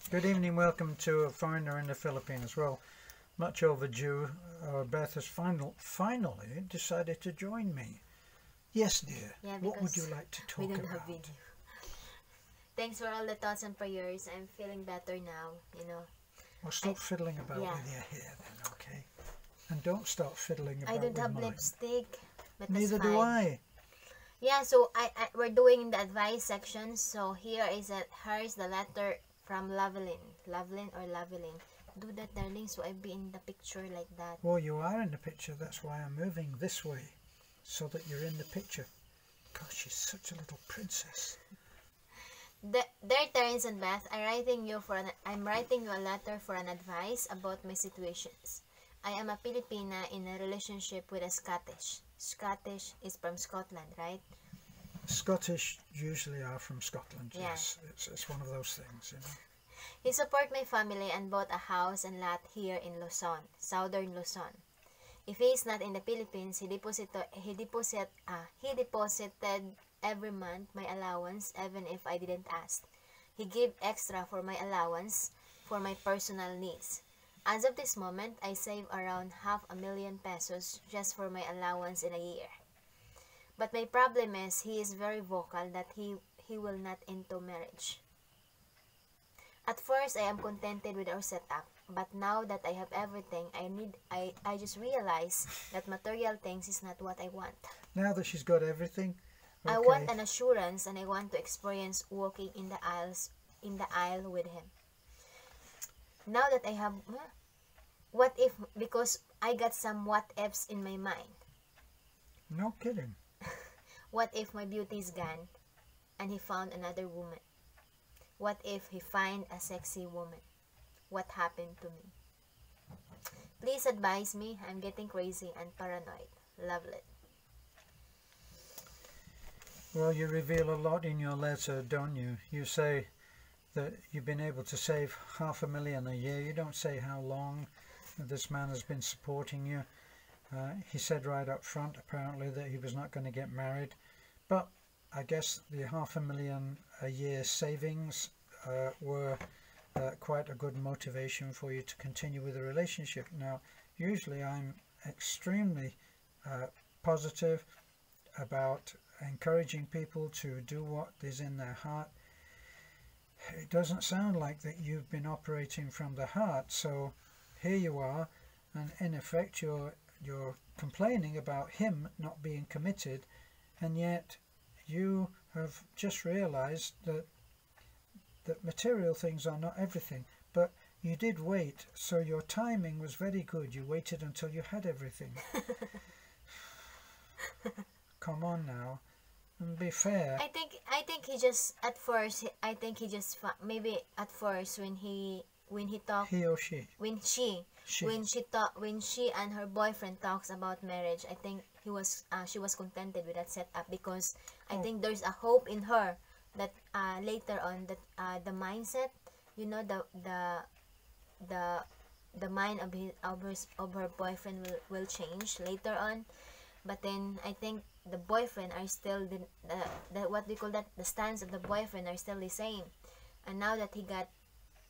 Good evening, welcome to a foreigner in the Philippines. Well, much overdue. Beth has finally decided to join me. Yes, dear. Yeah, What would you because like to talk we don't about? have video. Thanks for all the thoughts and prayers. I'm feeling better now, Well, stop fiddling about yeah. with your hair then, okay? And don't start fiddling about I don't with have mine. lipstick, but Neither that's do fine. I. Yeah, so we're doing the advice section. So here is here's the letter from Lavelin. Lavelin or Lavelin. Do that, darling, so I be in the picture like that. Well, you are in the picture. That's why I'm moving this way, so that you're in the picture. Gosh, she's such a little princess. Dear Terence and Beth, I'm writing you a letter for an advice about my situations. I am a Filipina in a relationship with a Scottish. Scottish is from Scotland, right? Scottish usually are from Scotland, Yeah. yes. It's one of those things, you know. He support my family and bought a house and lot here in Luzon, southern Luzon. If he is not in the Philippines, he deposited every month my allowance even if I didn't ask. He gave extra for my allowance for my personal needs. As of this moment, I save around 500,000 pesos just for my allowance in a year. But my problem is he is very vocal that he will not into marriage. At first, I am contented with our setup, but now that I have everything I just realize that material things is not what I want. Now that she's got everything, okay. I want an assurance and I want to experience walking in the aisle with him. Now that I have, what if, because I got some what ifs in my mind. No kidding. What if my beauty is gone and he found another woman? What if he find a sexy woman? What happened to me? Please advise me. I'm getting crazy and paranoid. Lovely. Well, you reveal a lot in your letter, don't you? You say that you've been able to save 500,000 a year. You don't say how long this man has been supporting you. He said right up front, apparently, that he was not going to get married. But I guess the 500,000 a year savings were quite a good motivation for you to continue with the relationship. Now, usually I'm extremely positive about encouraging people to do what is in their heart. It doesn't sound like that you've been operating from the heart, so here you are, and in effect you're complaining about him not being committed, and yet you have just realized that material things are not everything. But you did wait, so your timing was very good. You waited until you had everything. Come on now, and be fair. I think he just at first. I think he just maybe at first when he talked. He or she? When she and her boyfriend talks about marriage, I think she was contented with that setup because I think there's a hope in her that later on that the mindset, the mind of her boyfriend will change later on. But then I think the boyfriend are still the what we call that, the stance of the boyfriend are still the same. And now that he got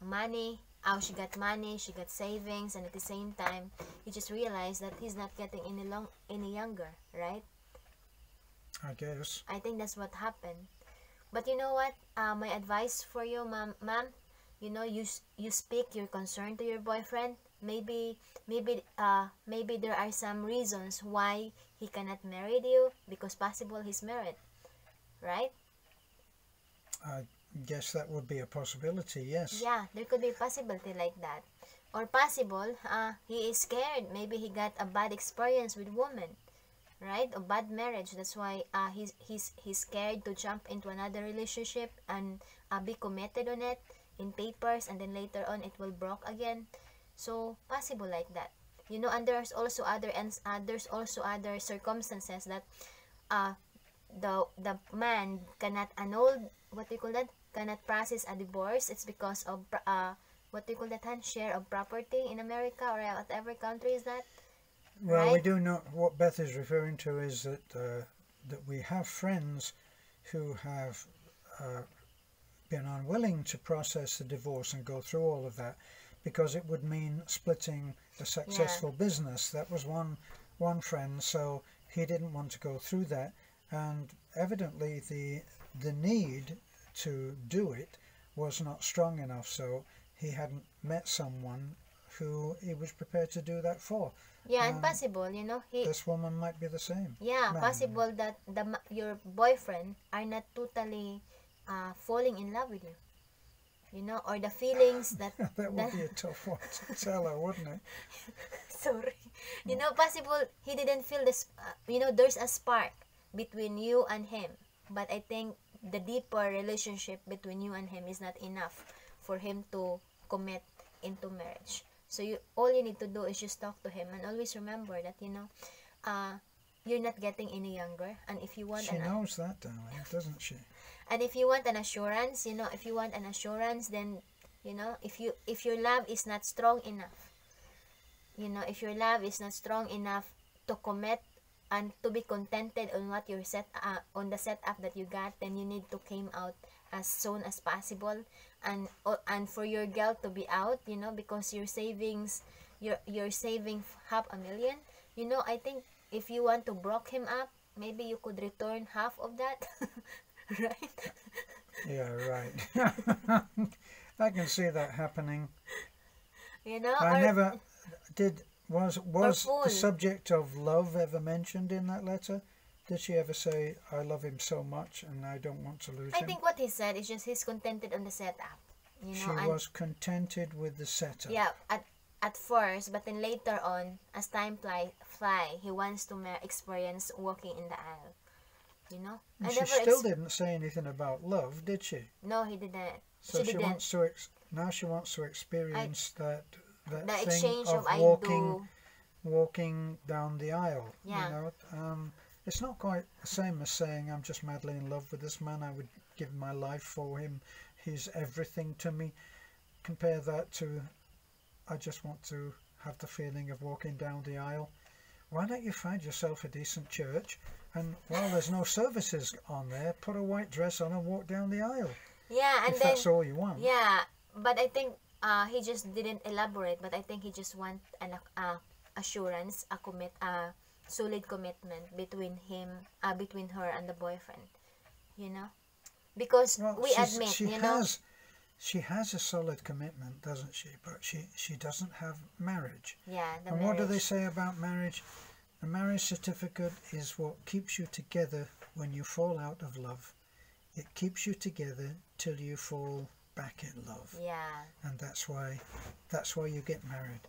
money, she got money, she got savings, and at the same time he just realized that he's not getting any younger, right? I guess. I think that's what happened. But you know what? My advice for you, ma'am, you speak your concern to your boyfriend. Maybe there are some reasons why he cannot marry you, because possible he's married, right? I guess that would be a possibility, yes. Yeah, there could be a possibility like that. Or possible, he is scared. Maybe he got a bad experience with women, right? A bad marriage. That's why he's scared to jump into another relationship and be committed on it in papers, and then later on it will broke again. So possible like that, and there's also other circumstances that the man cannot annul, what do you call that, cannot process a divorce. It's because of what do you call that, share of property in America or whatever country is that. Well, right? We do know what Beth is referring to is that we have friends who have been unwilling to process the divorce and go through all of that, because it would mean splitting a successful business. That was one friend, so he didn't want to go through that, and evidently the need to do it was not strong enough, so he hadn't met someone who he was prepared to do that for. Yeah, and possible, you know, this woman might be the same. Yeah, possible that your boyfriend are not totally falling in love with you. You know, or the feelings that that would be a tough one to tell her, wouldn't it? Sorry. You know, possible he didn't feel this. You know, there's a spark between you and him, but I think the deeper relationship between you and him is not enough for him to commit into marriage. So all you need to do is just talk to him, and always remember that, you know, you're not getting any younger, and if you want, she knows that, darling, doesn't she? And if you want an assurance, you know, if you want an assurance, then, you know, if your love is not strong enough, you know, if your love is not strong enough to commit and to be contented on what you're on the setup that you got, then you need to come out as soon as possible, and for your girl to be out, you know, because your savings, you're saving $500,000. You know, I think if you want to broke him up, maybe you could return half of that. Right? Yeah, right. I can see that happening. You know, I never did. Was the subject of love ever mentioned in that letter? Did she ever say, I love him so much and I don't want to lose him? I think what he said is just he's contented on the setup. You know, she was contented with the setup. Yeah, at first, but then later on, as time fly, he wants to experience walking in the aisle. You know? And she still didn't say anything about love, did she? No, he didn't. So she wants to now she wants to experience that the thing exchange of walking down the aisle. Yeah. You know, it's not quite the same as saying I'm just madly in love with this man. I would give my life for him. He's everything to me. Compare that to I just want to have the feeling of walking down the aisle. Why don't you find yourself a decent church, and while there's no services on there, put a white dress on and walk down the aisle? Yeah, and if that's all you want. Yeah, but I think he just didn't elaborate. But I think he just want an assurance, a solid commitment between her and the boyfriend. You know, because we admit, you know, she has a solid commitment, doesn't she? But she doesn't have marriage. Yeah, and what do they say about marriage? A marriage certificate is what keeps you together when you fall out of love. It keeps you together till you fall back in love. Yeah. And that's why you get married.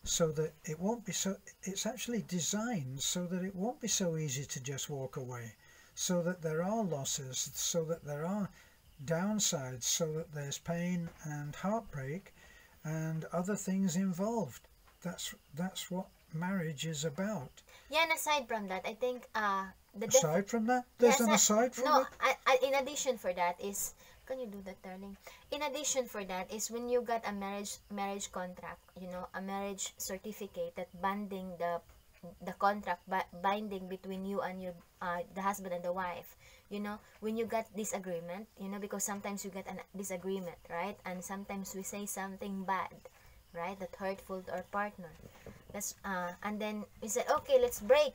So that it won't be so, it's actually designed so that it won't be so easy to just walk away. So that there are losses, so that there are downsides, so that there's pain and heartbreak and other things involved. That's what marriage is about. Yeah, and aside from that, I think aside from that, there's an aside from no, it. In addition for that is, can you do that, darling? In addition for that is when you got a marriage contract, you know, a marriage certificate that binding the contract binding between you and your the husband and the wife. You know, when you got this agreement, you know, because sometimes you get a disagreement, right? And sometimes we say something bad, right, that hurtful to our partner. And then we said, okay, let's break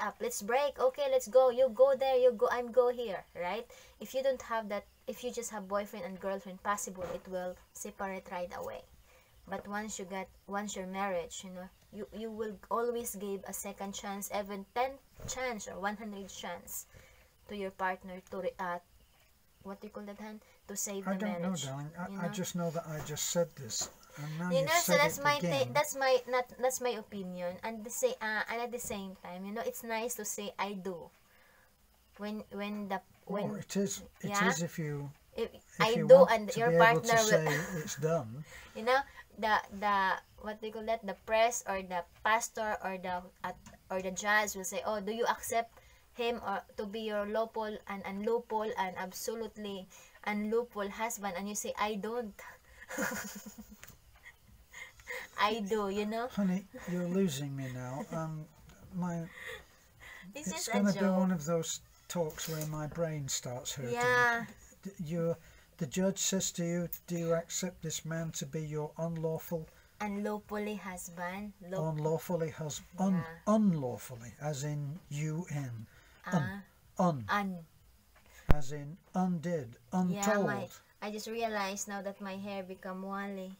up, okay, let's go, you go there, you go, I'm go here, right? If you don't have that, if you just have boyfriend and girlfriend, possible it will separate right away. But once your marriage, you know, you will always give a second chance, even 10 chance or 100 chance to your partner to what do you call that, Han? To save the marriage. I don't know, darling. I just know that I just said this. And now you know, so that's my that's my opinion, and and at the same time, you know, it's nice to say I do. When it is if you I do and your partner will say it's done. You know, the what do you call that? The press or the pastor or the judge will say, oh, do you accept him or to be your lawful and unlawful and absolutely unlawful husband? And you say, I don't. I do, you know. Honey, you're losing me now. It's going to be one of those talks where my brain starts hurting. Yeah. the judge says to you, do you accept this man to be your unlawfully husband? Unlawfully husband. Yeah. Unlawfully, as in UN. Un. As in undid, untold. Yeah, I just realized now that my hair become wally.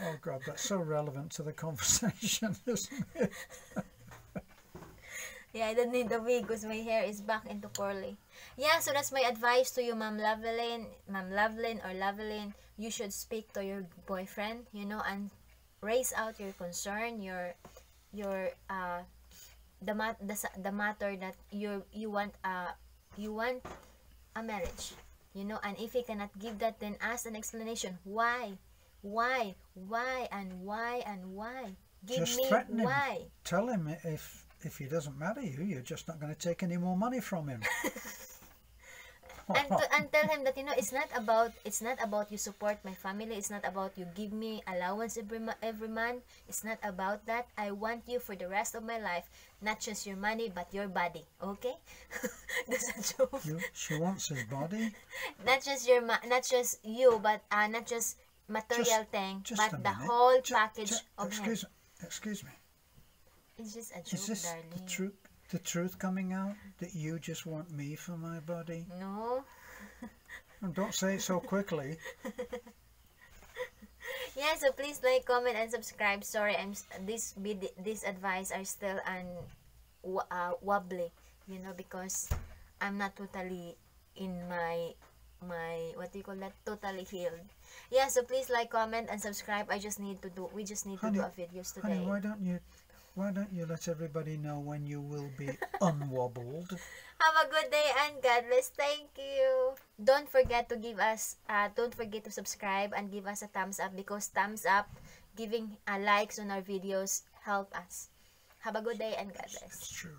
Oh God, that's so relevant to the conversation, isn't it? Yeah, I don't need the wig because my hair is back into curly. Yeah, so that's my advice to you, Ma'am Lovelyn, or Lovelyn. You should speak to your boyfriend, you know, and raise out your concern, the matter that you want a marriage, you know, and if he cannot give that, then ask an explanation. Why, and why? Give Just me threaten him. why. Tell him if he doesn't marry you, you're just not going to take any more money from him. And tell him that, you know, it's not about you support my family. It's not about you give me allowance every month. It's not about that. I want you for the rest of my life, not just your money but your body. Okay? That's a joke. She wants his body. Not just you, but not just material thing, but the whole package of him. Excuse me. It's just a joke, Is this darling. the truth coming out that you just want me for my body? No. And don't say it so quickly. Yeah, so please like, comment, and subscribe. Sorry, this advice are still wobbly, you know, because I'm not totally in my what do you call that, totally healed. Yeah, so please like, comment, and subscribe. We just need to do a videos today. Honey, why don't you let everybody know when you will be unwobbled? Have a good day and God bless. Thank you. Don't forget to subscribe and give us a thumbs up, because thumbs up, giving likes on our videos help us. Have a good day and God bless. It's true.